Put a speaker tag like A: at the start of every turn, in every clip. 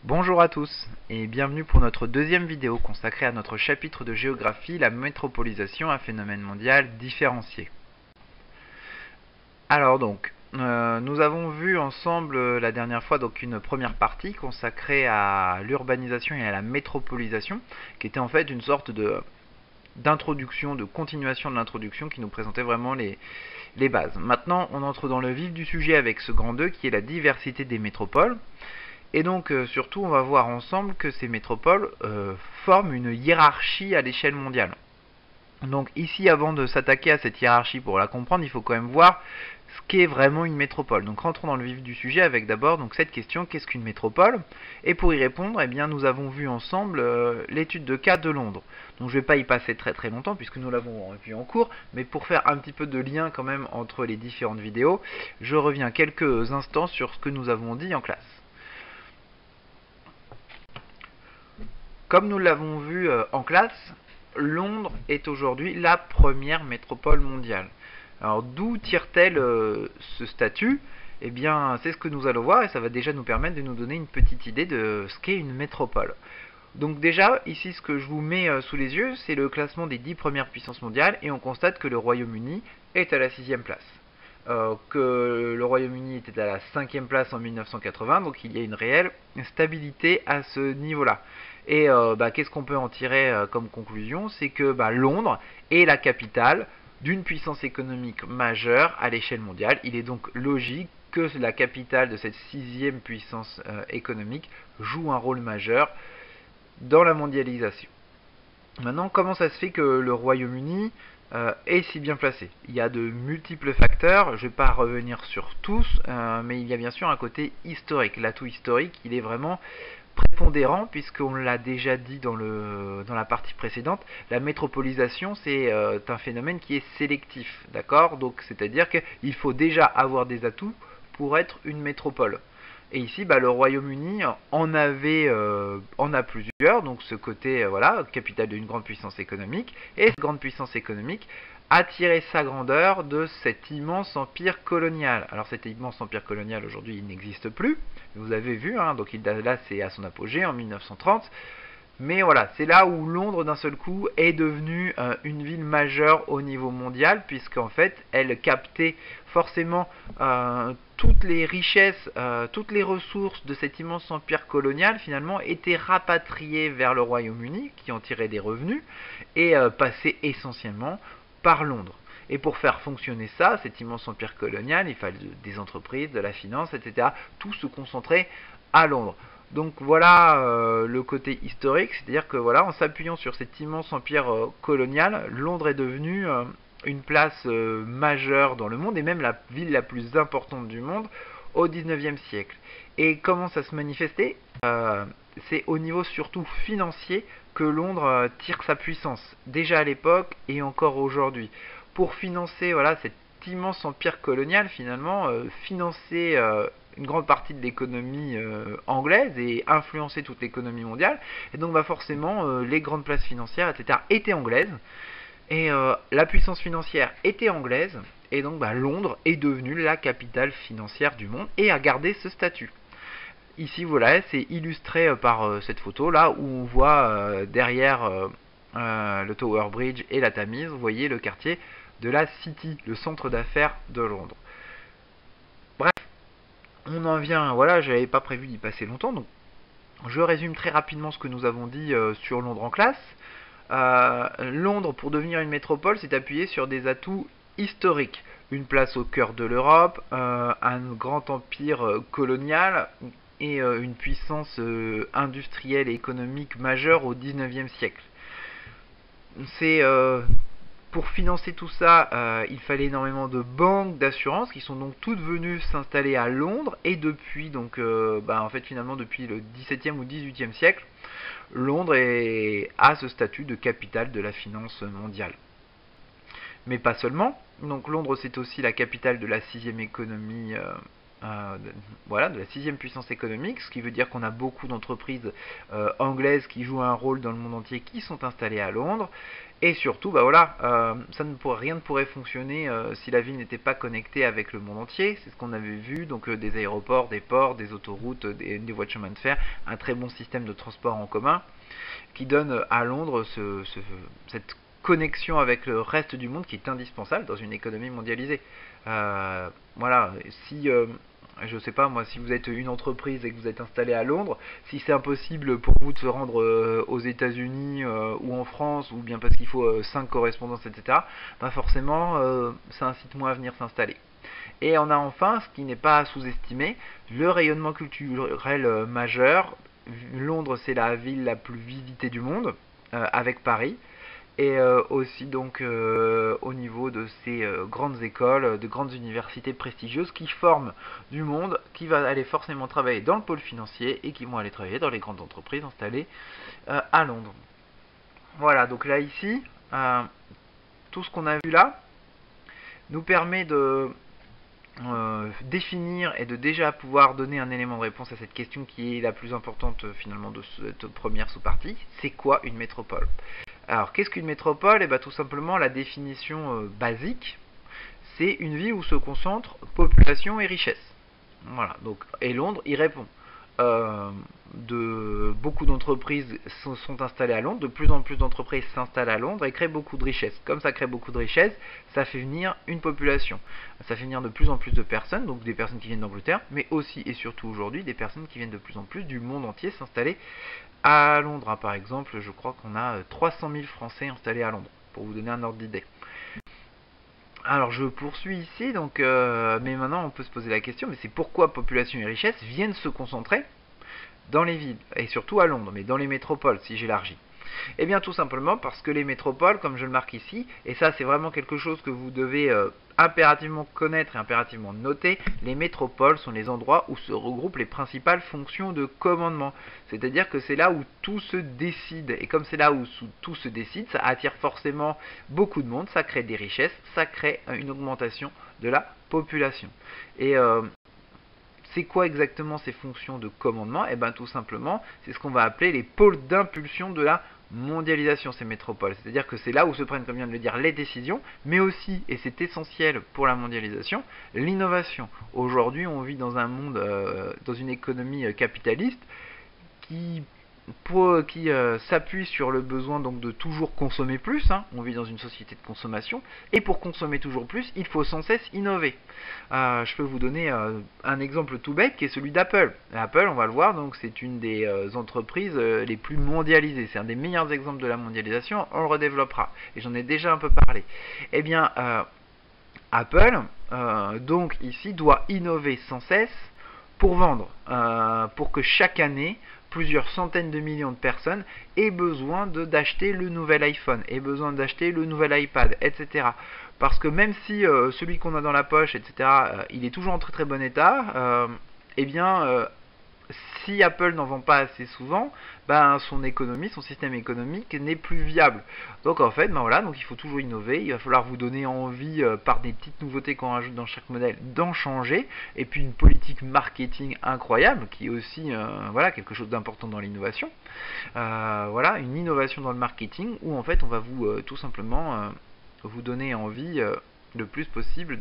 A: Bonjour à tous et bienvenue pour notre deuxième vidéo consacrée à notre chapitre de géographie, la métropolisation, un phénomène mondial différencié. Alors donc, nous avons vu ensemble la dernière fois donc une première partie consacrée à l'urbanisation et à la métropolisation, qui était en fait une sorte d'introduction, de continuation de l'introduction qui nous présentait vraiment les bases. Maintenant, on entre dans le vif du sujet avec ce grand 2 qui est la diversité des métropoles. Et donc surtout on va voir ensemble que ces métropoles forment une hiérarchie à l'échelle mondiale. Donc ici, avant de s'attaquer à cette hiérarchie pour la comprendre, il faut quand même voir ce qu'est vraiment une métropole. Donc rentrons dans le vif du sujet avec d'abord donc cette question, qu'est-ce qu'une métropole? Et pour y répondre, eh bien, nous avons vu ensemble l'étude de cas de Londres. Donc je ne vais pas y passer très longtemps puisque nous l'avons vu en cours, mais pour faire un petit peu de lien quand même entre les différentes vidéos, je reviens quelques instants sur ce que nous avons dit en classe. Comme nous l'avons vu en classe, Londres est aujourd'hui la première métropole mondiale. Alors d'où tire-t-elle ce statut? Eh bien, c'est ce que nous allons voir et ça va déjà nous permettre de nous donner une petite idée de ce qu'est une métropole. Donc déjà, ici ce que je vous mets sous les yeux, c'est le classement des 10 premières puissances mondiales et on constate que le Royaume-Uni est à la 6e place. Que le Royaume-Uni était à la 5e place en 1980, donc il y a une réelle stabilité à ce niveau-là. Et qu'est-ce qu'on peut en tirer comme conclusion? C'est que Londres est la capitale d'une puissance économique majeure à l'échelle mondiale. Il est donc logique que la capitale de cette 6e puissance économique joue un rôle majeur dans la mondialisation. Maintenant, comment ça se fait que le Royaume-Uni est si bien placé? Il y a de multiples facteurs, je ne vais pas revenir sur tous, mais il y a bien sûr un côté historique. L'atout historique, il est vraiment prépondérant, puisqu'on l'a déjà dit dans la partie précédente, la métropolisation, c'est un phénomène qui est sélectif, d'accord? Donc, c'est-à-dire qu'il faut déjà avoir des atouts pour être une métropole. Et ici, le Royaume-Uni en a plusieurs, donc ce côté, voilà, capitale d'une grande puissance économique, et cette grande puissance économique a tiré sa grandeur de cet immense empire colonial. Alors cet immense empire colonial, aujourd'hui, il n'existe plus, vous avez vu, hein, donc là c'est à son apogée en 1930, mais voilà, c'est là où Londres d'un seul coup est devenue une ville majeure au niveau mondial, puisqu'en fait elle captait forcément toutes les richesses, toutes les ressources de cet immense empire colonial finalement étaient rapatriées vers le Royaume-Uni, qui en tirait des revenus, et passaient essentiellement par Londres. Et pour faire fonctionner ça, cet immense empire colonial, il fallait des entreprises, de la finance, etc. Tout se concentrait à Londres. Donc voilà le côté historique, c'est-à-dire que voilà, en s'appuyant sur cet immense empire colonial, Londres est devenue une place majeure dans le monde et même la ville la plus importante du monde au 19e siècle. Et comment ça se manifestait? C'est au niveau surtout financier que Londres tire sa puissance, déjà à l'époque et encore aujourd'hui. Pour financer voilà, cet immense empire colonial, finalement, financer une grande partie de l'économie anglaise et influencer toute l'économie mondiale. Et donc forcément, les grandes places financières, etc., étaient anglaises. Et la puissance financière était anglaise. Et donc Londres est devenue la capitale financière du monde et a gardé ce statut. Ici, voilà, c'est illustré par cette photo là où on voit derrière le Tower Bridge et la Tamise, vous voyez le quartier de la City, le centre d'affaires de Londres. Bref, on en vient, voilà, je n'avais pas prévu d'y passer longtemps, donc je résume très rapidement ce que nous avons dit sur Londres en classe. Londres, pour devenir une métropole, s'est appuyé sur des atouts historiques. Une place au cœur de l'Europe, un grand empire colonial et une puissance industrielle et économique majeure au 19e siècle. C'est pour financer tout ça, il fallait énormément de banques, d'assurances qui sont donc toutes venues s'installer à Londres et depuis donc en fait finalement depuis le 17e ou 18e siècle, Londres a ce statut de capitale de la finance mondiale. Mais pas seulement. Donc Londres c'est aussi la capitale de la 6e économie voilà, de la 6e puissance économique, ce qui veut dire qu'on a beaucoup d'entreprises anglaises qui jouent un rôle dans le monde entier, qui sont installées à Londres. Et surtout, bah voilà, rien ne pourrait fonctionner si la ville n'était pas connectée avec le monde entier. C'est ce qu'on avait vu, donc des aéroports, des ports, des autoroutes, des voies de chemin de fer, un très bon système de transport en commun qui donne à Londres cette connexion avec le reste du monde qui est indispensable dans une économie mondialisée. Voilà, si je sais pas moi, si vous êtes une entreprise et que vous êtes installé à Londres, si c'est impossible pour vous de se rendre aux États-Unis ou en France, ou bien parce qu'il faut 5 correspondances, etc., bah forcément, ça incite moins à venir s'installer. Et on a enfin, ce qui n'est pas à sous-estimer, le rayonnement culturel majeur. Londres, c'est la ville la plus visitée du monde, avec Paris. Et aussi donc au niveau de ces grandes écoles, de grandes universités prestigieuses qui forment du monde qui va aller forcément travailler dans le pôle financier et qui vont aller travailler dans les grandes entreprises installées à Londres. Voilà, donc là ici, tout ce qu'on a vu là nous permet de définir et de déjà pouvoir donner un élément de réponse à cette question qui est la plus importante finalement de cette première sous-partie. C'est quoi une métropole ? Alors, qu'est-ce qu'une métropole ? Eh bien, tout simplement, la définition basique, c'est une ville où se concentrent population et richesse. Voilà, donc, et Londres y répond. Beaucoup d'entreprises sont installées à Londres, de plus en plus d'entreprises s'installent à Londres et créent beaucoup de richesses. Comme ça crée beaucoup de richesses, ça fait venir une population. Ça fait venir de plus en plus de personnes, donc des personnes qui viennent d'Angleterre, mais aussi et surtout aujourd'hui des personnes qui viennent de plus en plus du monde entier s'installer à Londres. Par exemple, je crois qu'on a 300 000 Français installés à Londres, pour vous donner un ordre d'idée. Alors je poursuis ici, donc, mais maintenant on peut se poser la question, mais c'est pourquoi population et richesse viennent se concentrer dans les villes, et surtout à Londres, mais dans les métropoles, si j'élargis. Eh bien tout simplement parce que les métropoles, comme je le marque ici, et ça c'est vraiment quelque chose que vous devez impérativement connaître et impérativement noter, les métropoles sont les endroits où se regroupent les principales fonctions de commandement. C'est-à-dire que c'est là où tout se décide, et comme c'est là où tout se décide, ça attire forcément beaucoup de monde, ça crée des richesses, ça crée une augmentation de la population. Et c'est quoi exactement ces fonctions de commandement ? Eh bien tout simplement, c'est ce qu'on va appeler les pôles d'impulsion de la mondialisation, ces métropoles. C'est-à-dire que c'est là où se prennent, comme vient de le dire, les décisions, mais aussi, et c'est essentiel pour la mondialisation, l'innovation. Aujourd'hui, on vit dans un monde, dans une économie capitaliste qui s'appuie sur le besoin donc de toujours consommer plus, hein. On vit dans une société de consommation, et pour consommer toujours plus, il faut sans cesse innover. Je peux vous donner un exemple tout bête qui est celui d'Apple. Apple, on va le voir, donc c'est une des entreprises les plus mondialisées, c'est un des meilleurs exemples de la mondialisation, on le redéveloppera, et j'en ai déjà un peu parlé. Eh bien, Apple, donc ici, doit innover sans cesse pour vendre, pour que chaque année, plusieurs centaines de millions de personnes aient besoin d'acheter le nouvel iPhone, aient besoin d'acheter le nouvel iPad, etc. Parce que même si celui qu'on a dans la poche, etc., il est toujours en très très bon état, eh bien, si Apple n'en vend pas assez souvent, ben, son économie, son système économique n'est plus viable. Donc en fait, ben voilà, donc il faut toujours innover, il va falloir vous donner envie par des petites nouveautés qu'on rajoute dans chaque modèle d'en changer, et puis une politique marketing incroyable qui est aussi voilà, quelque chose d'important dans l'innovation. Voilà, une innovation dans le marketing où en fait on va vous tout simplement vous donner envie le plus possible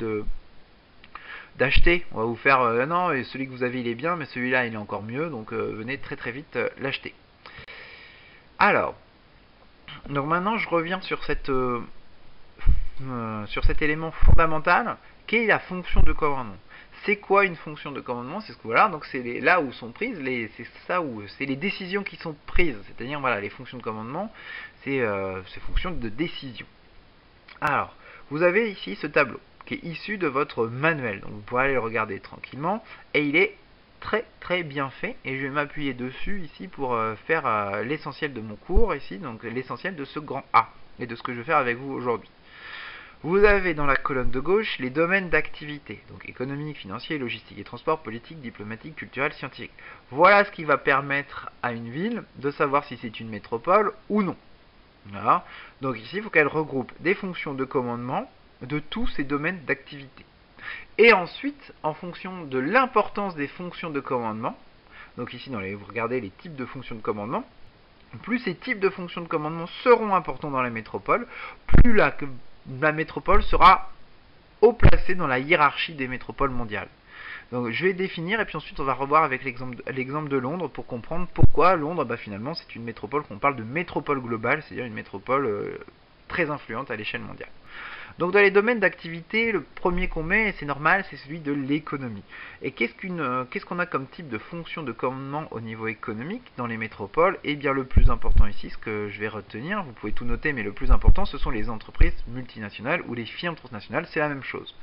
A: d'acheter. On va vous faire non, et celui que vous avez il est bien, mais celui-là il est encore mieux, donc venez très très vite l'acheter. Alors, donc maintenant je reviens sur cet élément fondamental qui est la fonction de commandement. C'est quoi une fonction de commandement? C'est ce que voilà, donc c'est là où sont prises c'est les décisions qui sont prises, c'est-à-dire voilà, les fonctions de commandement, c'est ces fonctions de décision. Alors, vous avez ici ce tableau qui est issu de votre manuel, donc vous pourrez aller le regarder tranquillement, et il est très très bien fait, et je vais m'appuyer dessus ici pour faire l'essentiel de mon cours ici, donc l'essentiel de ce grand A, et de ce que je vais faire avec vous aujourd'hui. Vous avez dans la colonne de gauche les domaines d'activité, donc économique, financier, logistique et transport, politique, diplomatique, culturel, scientifique. Voilà ce qui va permettre à une ville de savoir si c'est une métropole ou non. Voilà. Donc ici, il faut qu'elle regroupe des fonctions de commandement de tous ces domaines d'activité. Et ensuite, en fonction de l'importance des fonctions de commandement, donc ici, vous regardez les types de fonctions de commandement, plus ces types de fonctions de commandement seront importants dans la métropole, plus la métropole sera haut placée dans la hiérarchie des métropoles mondiales. Donc je vais définir et puis ensuite on va revoir avec l'exemple de Londres pour comprendre pourquoi Londres, finalement c'est une métropole qu'on parle de métropole globale, c'est-à-dire une métropole très influente à l'échelle mondiale. Donc dans les domaines d'activité, le premier qu'on met, et c'est normal, c'est celui de l'économie. Et qu'est-ce qu'on a comme type de fonction de commandement au niveau économique dans les métropoles? Eh bien le plus important ici, ce que je vais retenir, vous pouvez tout noter, mais le plus important, ce sont les entreprises multinationales ou les firmes transnationales, c'est la même chose.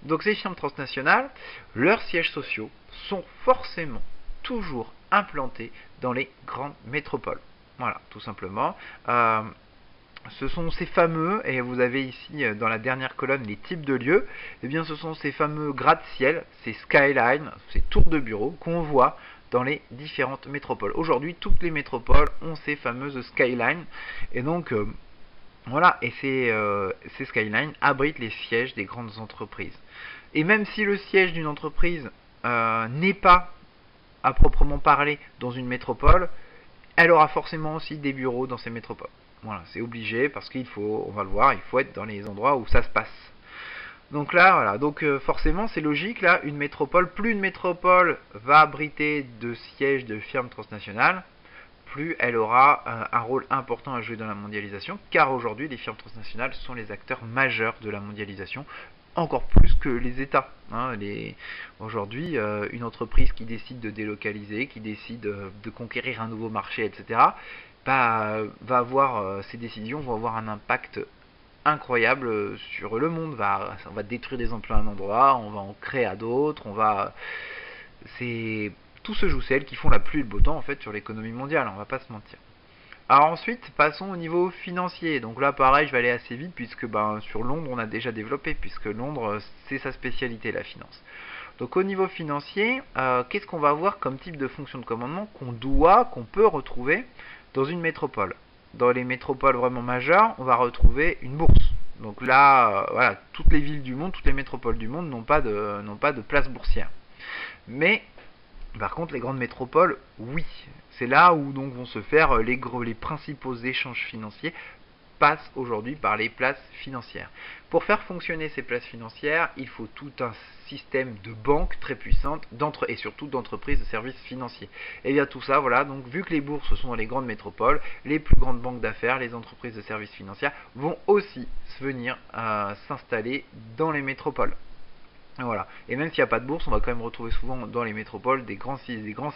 A: Donc ces firmes transnationales, leurs sièges sociaux sont forcément toujours implantés dans les grandes métropoles. Voilà, tout simplement. Ce sont ces fameux, et vous avez ici dans la dernière colonne les types de lieux, eh bien ce sont ces fameux gratte-ciel, ces skylines, ces tours de bureaux qu'on voit dans les différentes métropoles. Aujourd'hui, toutes les métropoles ont ces fameuses skylines, et donc voilà, et ces skylines abritent les sièges des grandes entreprises. Et même si le siège d'une entreprise n'est pas à proprement parler dans une métropole, elle aura forcément aussi des bureaux dans ces métropoles. Voilà, c'est obligé parce qu'il faut, on va le voir, il faut être dans les endroits où ça se passe. Donc là, voilà, donc forcément c'est logique, là, une métropole, plus une métropole va abriter de sièges de firmes transnationales, plus elle aura un rôle important à jouer dans la mondialisation, car aujourd'hui les firmes transnationales sont les acteurs majeurs de la mondialisation, encore plus que les États. Aujourd'hui, une entreprise qui décide de délocaliser, qui décide de conquérir un nouveau marché, etc., va avoir, ces décisions vont avoir un impact incroyable sur le monde. On va détruire des emplois à un endroit, on va en créer à d'autres, tout se joue, c'est elles qui font la pluie et le beau temps en fait sur l'économie mondiale, on va pas se mentir. Alors ensuite, passons au niveau financier. Donc là, pareil, je vais aller assez vite puisque sur Londres, on a déjà développé, puisque Londres, c'est sa spécialité, la finance. Donc au niveau financier, qu'est-ce qu'on va avoir comme type de fonction de commandement qu'on peut retrouver dans une métropole? Dans les métropoles vraiment majeures, on va retrouver une bourse. Donc là, voilà, toutes les villes du monde, toutes les métropoles du monde n'ont pas de place boursière. Mais par contre, les grandes métropoles, oui. C'est là où donc vont se faire les principaux échanges financiers passent aujourd'hui par les places financières. Pour faire fonctionner ces places financières, il faut tout un système de banques très puissantes et surtout d'entreprises de services financiers. Et bien tout ça, voilà, donc vu que les bourses sont dans les grandes métropoles, les plus grandes banques d'affaires, les entreprises de services financiers vont aussi venir s'installer dans les métropoles. Voilà. Et même s'il n'y a pas de bourse, on va quand même retrouver souvent dans les métropoles des grands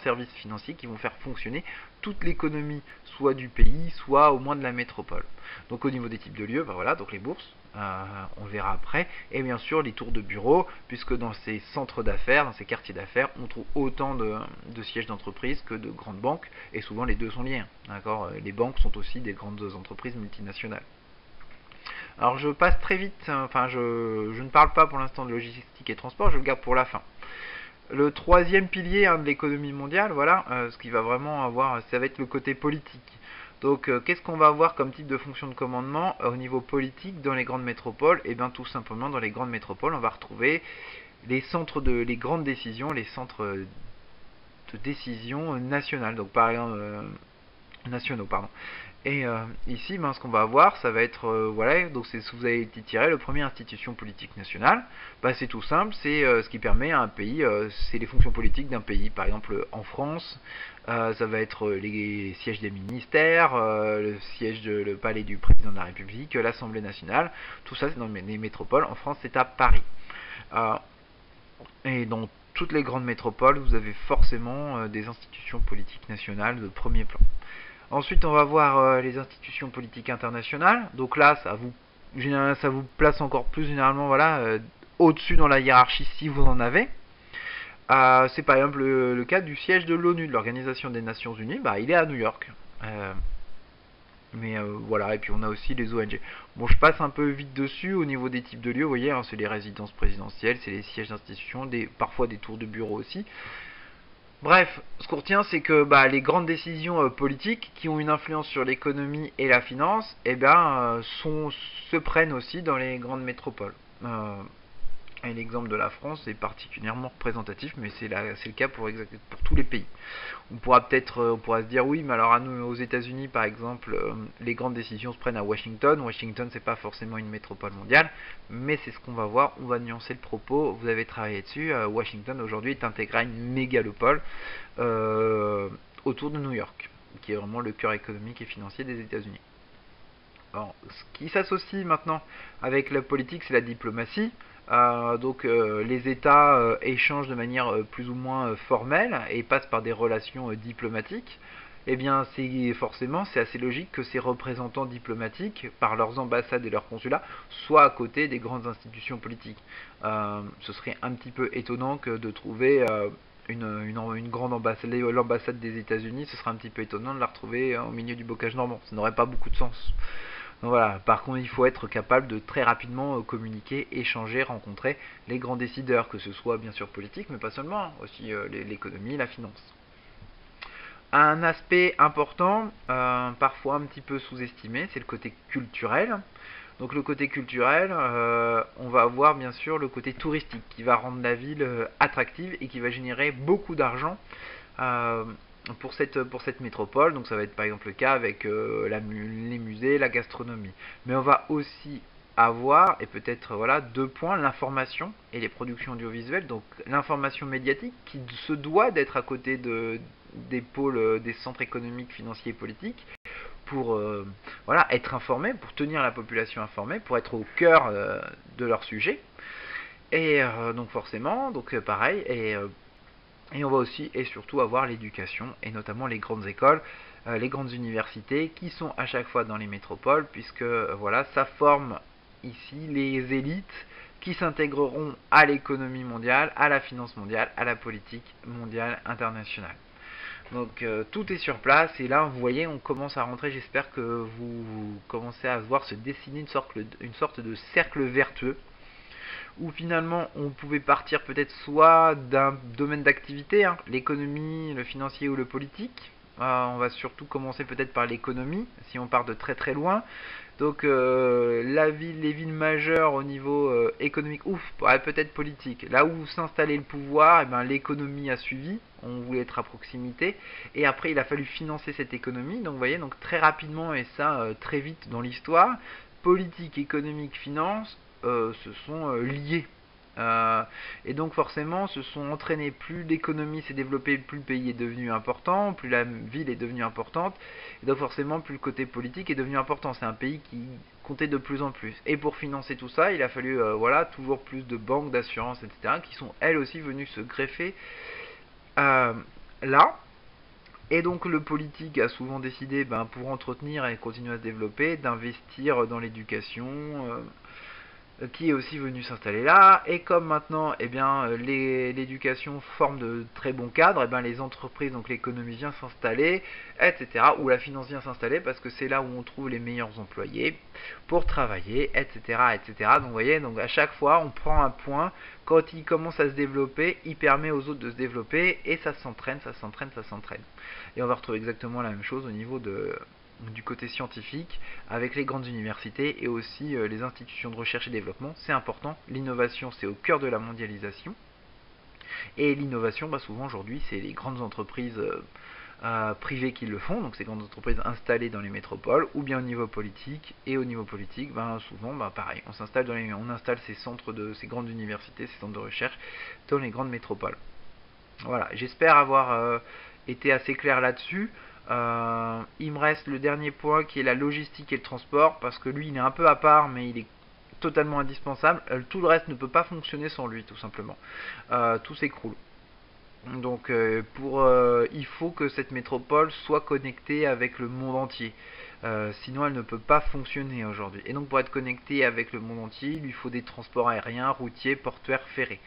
A: services financiers qui vont faire fonctionner toute l'économie, soit du pays, soit au moins de la métropole. Donc au niveau des types de lieux, voilà, donc les bourses, on verra après, et bien sûr les tours de bureaux, puisque dans ces centres d'affaires, dans ces quartiers d'affaires, on trouve autant de sièges d'entreprise que de grandes banques, et souvent les deux sont liés. D'accord ? Les banques sont aussi des grandes entreprises multinationales. Alors je passe très vite, je ne parle pas pour l'instant de logistique et transport, je le garde pour la fin. Le troisième pilier de l'économie mondiale, voilà, ce qui va vraiment avoir, ça va être le côté politique. Donc qu'est-ce qu'on va avoir comme type de fonction de commandement au niveau politique dans les grandes métropoles? Et bien tout simplement dans les grandes métropoles, on va retrouver les grandes décisions, les centres de décision nationales, donc par exemple nationaux, pardon. Et ici, ce qu'on va avoir, ça va être, voilà, donc c'est ce que vous avez tiré, le premier institution politique nationale, c'est tout simple, c'est ce qui permet à un pays, c'est les fonctions politiques d'un pays. Par exemple, en France, ça va être les sièges des ministères, le palais du président de la République, l'Assemblée nationale, tout ça c'est dans les métropoles. En France, c'est à Paris. Et dans toutes les grandes métropoles, vous avez forcément des institutions politiques nationales de premier plan. Ensuite, on va voir les institutions politiques internationales. Donc là, ça vous place encore plus généralement, voilà, au-dessus dans la hiérarchie si vous en avez. C'est par exemple le cas du siège de l'ONU, de l'Organisation des Nations Unies. Il est à New York. Voilà, et puis on a aussi les ONG. Bon, je passe un peu vite dessus au niveau des types de lieux. Vous voyez, c'est les résidences présidentielles, c'est les sièges d'institutions, parfois des tours de bureau aussi. Bref, ce qu'on retient, c'est que les grandes décisions politiques qui ont une influence sur l'économie et la finance, se prennent aussi dans les grandes métropoles. Et l'exemple de la France est particulièrement représentatif, mais c'est le cas pour tous les pays. On pourra se dire oui, mais alors aux États-Unis par exemple, les grandes décisions se prennent à Washington. Washington, c'est pas forcément une métropole mondiale, mais c'est ce qu'on va voir. On va nuancer le propos. Vous avez travaillé dessus. Washington aujourd'hui est intégré à une mégalopole autour de New York, qui est vraiment le cœur économique et financier des États-Unis. Alors, ce qui s'associe maintenant avec la politique, c'est la diplomatie. Les États échangent de manière plus ou moins formelle et passent par des relations diplomatiques. Eh bien, c'est assez logique que ces représentants diplomatiques, par leurs ambassades et leurs consulats, soient à côté des grandes institutions politiques. Ce serait un petit peu étonnant que de trouver une grande ambassade, l'ambassade des États-Unis, ce serait un petit peu étonnant de la retrouver au milieu du bocage normand. Ça n'aurait pas beaucoup de sens. Donc voilà. Par contre, il faut être capable de très rapidement communiquer, échanger, rencontrer les grands décideurs, que ce soit bien sûr politique, mais pas seulement, aussi l'économie, la finance. Un aspect important, parfois un petit peu sous-estimé, c'est le côté culturel. Donc le côté culturel, on va avoir bien sûr le côté touristique qui va rendre la ville attractive et qui va générer beaucoup d'argent pour cette métropole. Donc ça va être par exemple le cas avec les musées, la gastronomie. Mais on va aussi avoir, et peut-être voilà, deux points, l'information et les productions audiovisuelles. Donc l'information médiatique qui se doit d'être à côté des pôles, des centres économiques, financiers et politiques pour être informés, pour tenir la population informée, pour être au cœur de leur sujet. Et donc forcément, pareil, et on va aussi et surtout avoir l'éducation, et notamment les grandes écoles, les grandes universités, qui sont à chaque fois dans les métropoles, puisque voilà, ça forme ici les élites qui s'intégreront à l'économie mondiale, à la finance mondiale, à la politique mondiale internationale. Donc tout est sur place, et là vous voyez on commence à rentrer, j'espère que vous commencez à voir se dessiner une sorte de cercle vertueux où finalement on pouvait partir peut-être soit d'un domaine d'activité, hein, l'économie, le financier ou le politique. On va surtout commencer peut-être par l'économie, si on part de très très loin. Donc les villes majeures au niveau économique, peut-être politique. Là où s'installait le pouvoir, l'économie a suivi, on voulait être à proximité. Et après il a fallu financer cette économie. Donc vous voyez, donc très rapidement et ça très vite dans l'histoire, politique, économique, finance se sont liés. Et donc forcément se sont entraînés, plus l'économie s'est développée, plus le pays est devenu important, plus la ville est devenue importante, et donc forcément plus le côté politique est devenu important. C'est un pays qui comptait de plus en plus. Et pour financer tout ça, il a fallu toujours plus de banques, d'assurances, etc., qui sont elles aussi venues se greffer là. Et donc le politique a souvent décidé, pour entretenir et continuer à se développer, d'investir dans l'éducation, qui est aussi venu s'installer là. Et comme maintenant l'éducation forme de très bons cadres, les entreprises, donc l'économie vient s'installer, etc. Ou la finance vient s'installer parce que c'est là où on trouve les meilleurs employés pour travailler, etc. etc. Donc vous voyez, donc à chaque fois on prend un point, quand il commence à se développer, il permet aux autres de se développer, et ça s'entraîne, ça s'entraîne, ça s'entraîne. Et on va retrouver exactement la même chose au niveau du côté scientifique, avec les grandes universités et aussi les institutions de recherche et développement. C'est important, l'innovation c'est au cœur de la mondialisation, et l'innovation souvent aujourd'hui c'est les grandes entreprises privées qui le font, donc ces grandes entreprises installées dans les métropoles, ou bien au niveau politique. Et au niveau politique, souvent pareil, on installe ces grandes universités, ces centres de recherche dans les grandes métropoles. Voilà, j'espère avoir été assez clair là-dessus. Il me reste le dernier point qui est la logistique et le transport, parce que lui il est un peu à part, mais il est totalement indispensable. Tout le reste ne peut pas fonctionner sans lui, tout simplement. Tout s'écroule. Donc il faut que cette métropole soit connectée avec le monde entier. Sinon elle ne peut pas fonctionner aujourd'hui. Et donc pour être connectée avec le monde entier, il lui faut des transports aériens, routiers, portuaires, ferrés.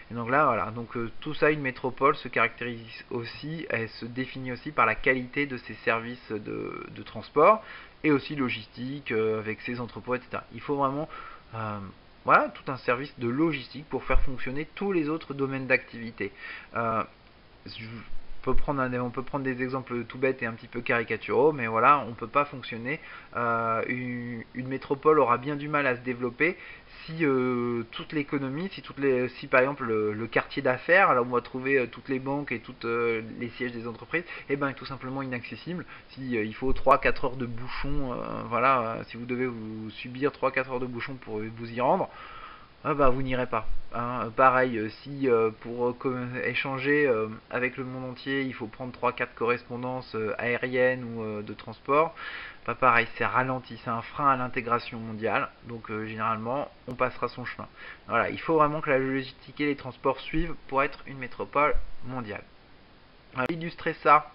A: Et donc là voilà, donc tout ça, une métropole se caractérise aussi, elle se définit aussi par la qualité de ses services de transport, et aussi logistique, avec ses entrepôts, etc. Il faut vraiment tout un service de logistique pour faire fonctionner tous les autres domaines d'activité. on peut prendre des exemples tout bêtes et un petit peu caricaturaux, mais voilà, on peut pas fonctionner. Une métropole aura bien du mal à se développer si toute l'économie, si par exemple le quartier d'affaires, là où on va trouver toutes les banques et toutes les sièges des entreprises, et ben est tout simplement inaccessible. Si il faut 3-4 heures de bouchon, voilà, si vous devez vous subir 3-4 heures de bouchon pour vous y rendre, ah bah vous n'irez pas. Hein. Pareil, si pour échanger avec le monde entier, il faut prendre 3-4 correspondances aériennes ou de transport, bah pareil, c'est ralenti, c'est un frein à l'intégration mondiale, donc généralement on passera son chemin. Voilà, il faut vraiment que la logistique et les transports suivent pour être une métropole mondiale. Illustrer ça,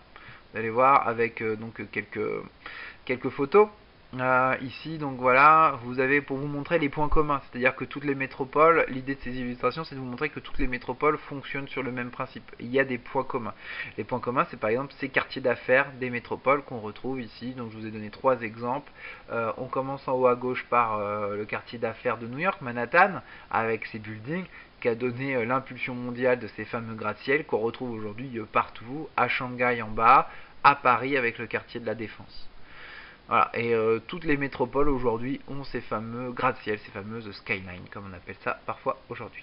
A: vous allez voir avec donc quelques photos. Ici, donc voilà, vous avez pour vous montrer les points communs, c'est-à-dire que toutes les métropoles, l'idée de ces illustrations, c'est de vous montrer que toutes les métropoles fonctionnent sur le même principe. Il y a des points communs. Les points communs, c'est par exemple ces quartiers d'affaires des métropoles qu'on retrouve ici. Donc je vous ai donné 3 exemples. On commence en haut à gauche par le quartier d'affaires de New York, Manhattan, avec ses buildings, qui a donné l'impulsion mondiale de ces fameux gratte-ciel qu'on retrouve aujourd'hui partout, à Shanghai en bas, à Paris avec le quartier de la Défense. Voilà, et toutes les métropoles aujourd'hui ont ces fameux gratte-ciel, ces fameuses skylines, comme on appelle ça parfois aujourd'hui.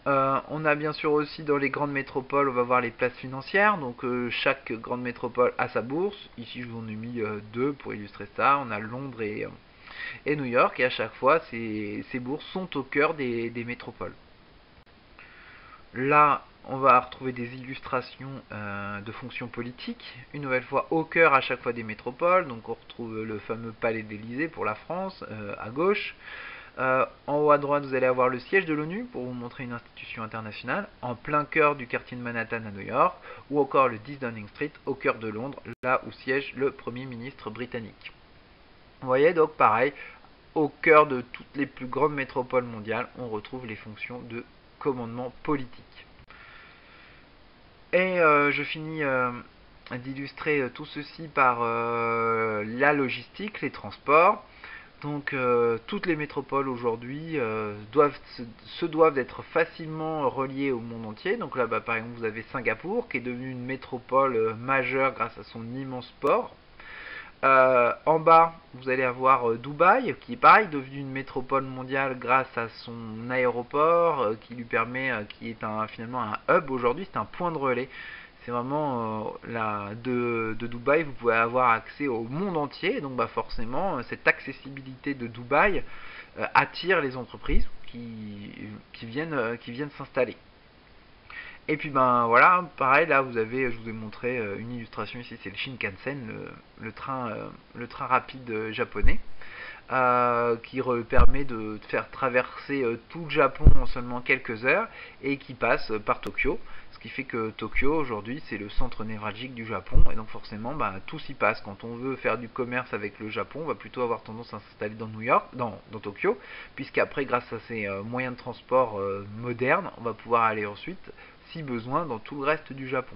A: On a bien sûr aussi dans les grandes métropoles, on va voir les places financières. Donc chaque grande métropole a sa bourse. Ici je vous en ai mis 2 pour illustrer ça. On a Londres et New York, et à chaque fois ces bourses sont au cœur des métropoles. Là, on va retrouver des illustrations de fonctions politiques, une nouvelle fois au cœur à chaque fois des métropoles. Donc on retrouve le fameux palais d'Élysée pour la France, à gauche. En haut à droite, vous allez avoir le siège de l'ONU pour vous montrer une institution internationale, en plein cœur du quartier de Manhattan à New York, ou encore le 10 Downing Street au cœur de Londres, là où siège le Premier ministre britannique. Vous voyez donc pareil, au cœur de toutes les plus grandes métropoles mondiales, on retrouve les fonctions de commandement politique. Et je finis d'illustrer tout ceci par la logistique, les transports. Donc toutes les métropoles aujourd'hui doivent d'être facilement reliées au monde entier. Donc là, par exemple, vous avez Singapour qui est devenue une métropole majeure grâce à son immense port. En bas, vous allez avoir Dubaï, qui est pareil, devenu une métropole mondiale grâce à son aéroport, qui lui permet, qui est finalement un hub aujourd'hui, c'est un point de relais. C'est vraiment de Dubaï, vous pouvez avoir accès au monde entier, donc forcément, cette accessibilité de Dubaï attire les entreprises qui viennent s'installer. Et puis voilà, pareil, là je vous ai montré une illustration ici, c'est le Shinkansen, le train rapide japonais, qui permet de faire traverser tout le Japon en seulement quelques heures et qui passe par Tokyo. Ce qui fait que Tokyo aujourd'hui c'est le centre névralgique du Japon, et donc forcément tout s'y passe. Quand on veut faire du commerce avec le Japon, on va plutôt avoir tendance à s'installer dans New York, dans Tokyo, puisqu'après grâce à ces moyens de transport modernes, on va pouvoir aller ensuite, si besoin, dans tout le reste du Japon.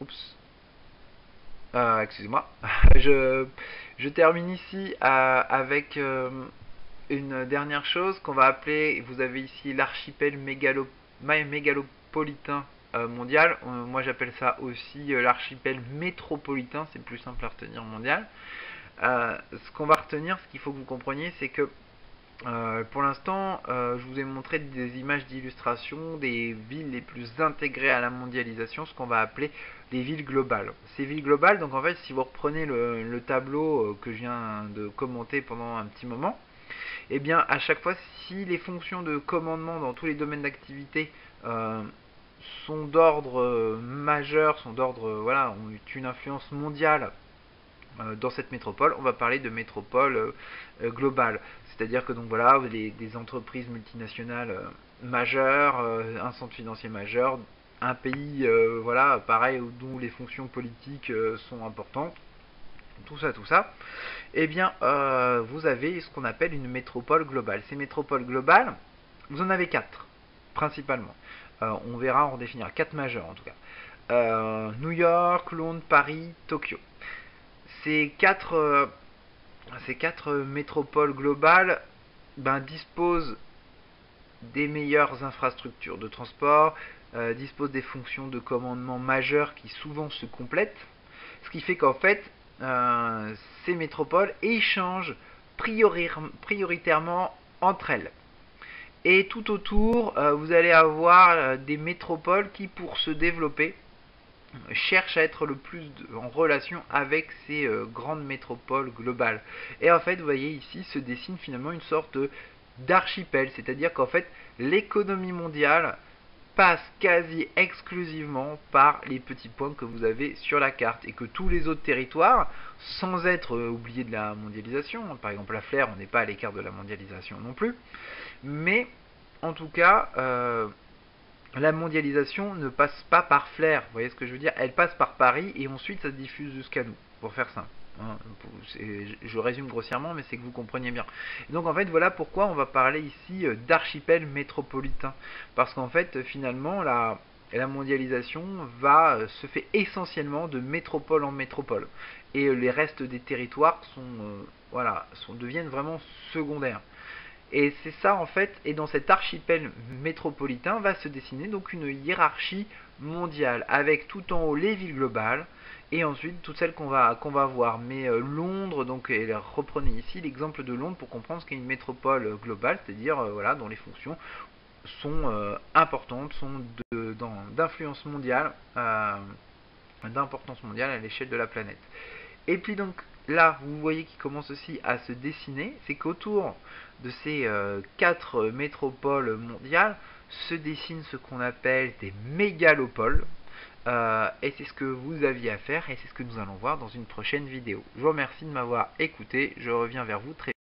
A: Oups. Excusez-moi. je termine ici avec une dernière chose qu'on va appeler, vous avez ici l'archipel mégalopolitain mondial. Moi j'appelle ça aussi l'archipel métropolitain, c'est plus simple à retenir mondial. Ce qu'on va retenir, ce qu'il faut que vous compreniez, c'est que pour l'instant, je vous ai montré des images d'illustration des villes les plus intégrées à la mondialisation, ce qu'on va appeler les villes globales. Ces villes globales, donc en fait, si vous reprenez le tableau que je viens de commenter pendant un petit moment, et bien à chaque fois, si les fonctions de commandement dans tous les domaines d'activité sont d'ordre majeur, voilà, ont une influence mondiale dans cette métropole, on va parler de métropole globale. C'est-à-dire que donc voilà, des entreprises multinationales majeures, un centre financier majeur, un pays voilà, pareil, dont les fonctions politiques sont importantes, tout ça, et bien vous avez ce qu'on appelle une métropole globale. Ces métropoles globales, vous en avez 4 principalement. On verra, on définira 4 majeures en tout cas. New York, Londres, Paris, Tokyo. Ces quatre métropoles globales disposent des meilleures infrastructures de transport, disposent des fonctions de commandement majeures qui souvent se complètent, ce qui fait qu'en fait, ces métropoles échangent prioritairement entre elles. Et tout autour, vous allez avoir des métropoles qui, pour se développer, cherchent à être le plus en relation avec ces grandes métropoles globales. Et en fait, vous voyez ici se dessine finalement une sorte d'archipel, c'est-à-dire qu'en fait, l'économie mondiale passe quasi exclusivement par les petits points que vous avez sur la carte, et que tous les autres territoires, sans être oubliés de la mondialisation, par exemple la Flair, on n'est pas à l'écart de la mondialisation non plus, mais en tout cas, la mondialisation ne passe pas par Flair, vous voyez ce que je veux dire, elle passe par Paris et ensuite ça se diffuse jusqu'à nous, pour faire simple. Hein, je résume grossièrement, mais c'est que vous compreniez bien. Et donc en fait, voilà pourquoi on va parler ici d'archipel métropolitain. Parce qu'en fait, finalement, la mondialisation se fait essentiellement de métropole en métropole. Et les restes des territoires deviennent vraiment secondaires. Et c'est ça en fait, et dans cet archipel métropolitain va se dessiner donc une hiérarchie mondiale, avec tout en haut les villes globales, et ensuite toutes celles qu'on va voir. Mais Londres, donc, et reprenez ici l'exemple de Londres pour comprendre ce qu'est une métropole globale, c'est-à-dire dont les fonctions sont importantes, sont d'influence mondiale, d'importance mondiale à l'échelle de la planète. Et puis donc là, vous voyez qu'il commence aussi à se dessiner, c'est qu'autour de ces 4 métropoles mondiales se dessinent ce qu'on appelle des mégalopoles. Et c'est ce que vous aviez à faire, et c'est ce que nous allons voir dans une prochaine vidéo. Je vous remercie de m'avoir écouté, je reviens vers vous très vite.